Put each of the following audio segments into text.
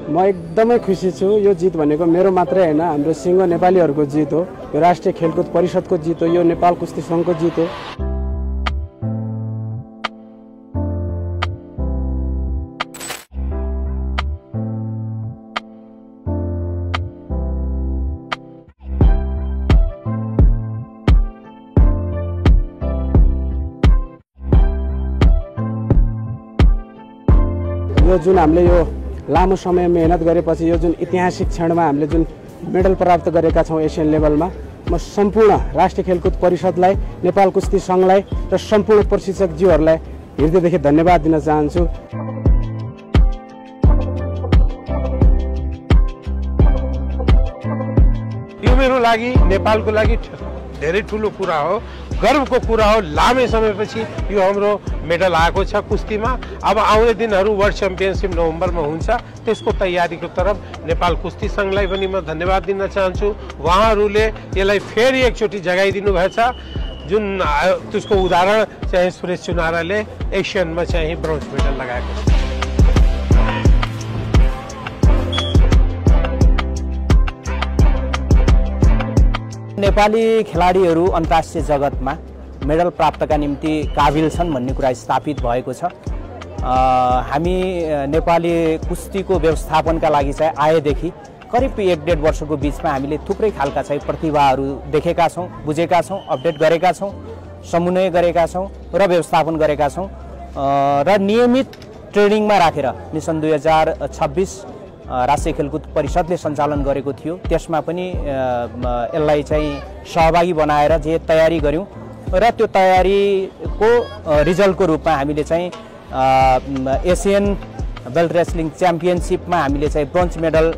म एकदमै खुसी छु। यो जित भनेको मेरो मात्रै हैन, हाम्रो सिङ्गो नेपालीहरूको जित हो। यो राष्ट्रिय खेलकुद परिषदको जित हो, यो नेपाल कुस्ती संघको जित हो। यो जुन हामीले यो लामो समय मेहनत गरेपछि यो जुन ऐतिहासिक क्षणमा हामीले जुन मेडल प्राप्त गरेका छौँ एसियन लेभलमा, म सम्पूर्ण राष्ट्रिय खेलकुद परिषदलाई, नेपाल कुस्ती संघलाई र सम्पूर्ण प्रशिक्षकज्यूहरूलाई हृदयदेखि धन्यवाद दिन चाहन्छु। यो मेरो लागि, नेपालको लागि धेरै ठुलो कुरा हो, गर्वको कुरा हो। लामै समयपछि यो हाम्रो मेडल आएको छ कुस्तीमा। अब आउने दिनहरू वर्ल्ड च्याम्पियनसिप नोभेम्बरमा हुन्छ, त्यसको तयारीको तरफ नेपाल कुस्ती संघलाई पनि म धन्यवाद दिन चाहन्छु। उहाँहरूले यसलाई फेरि एकचोटि जगाइदिनु भएछ। जुन त्यसको उदाहरण चाहिँ सुरेश चुनाराले एसियनमा चाहिँ ब्रोन्ज मेडल लगाएको छ। नेपाली खेलाडीहरू अन्तर्राष्ट्रिय जगतमा मेडल प्राप्तका निम्ति काबिल छन् भन्ने कुरा स्थापित भएको छ। हामी नेपाली कुस्तीको व्यवस्थापनका लागि चाहिँ आएदेखि करिब 1.5 वर्षको बिचमा हामीले थुप्रै खालका चाहिँ प्रतिभाहरू देखेका छौँ, बुझेका छौँ, अपडेट गरेका छौँ, समन्वय गरेका छौँ र व्यवस्थापन गरेका छौँ र नियमित ट्रेनिङमा राखेर मिसन 2026 राष्ट्रिय खेलकुद परिषदले सञ्चालन गरेको थियो। त्यसमा पनि यसलाई चाहिँ सहभागी बनाएर जे तयारी गऱ्यौँ र त्यो तयारीको रिजल्टको रूपमा हामीले चाहिँ एसियन बेल्ट रेस्लिङ च्याम्पियनसिपमा हामीले चाहिँ ब्रोन्ज मेडल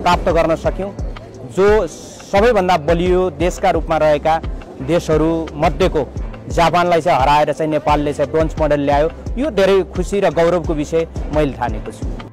प्राप्त गर्न सक्यौँ, जो सबैभन्दा बलियो देशका रूपमा रहेका देशहरू मध्येको जापानलाई चाहिँ हराएर चाहिँ नेपालले चाहिँ ब्रोन्ज मेडल ल्यायो। यो धेरै खुसी र गौरवको विषय मैले ठानेको छु।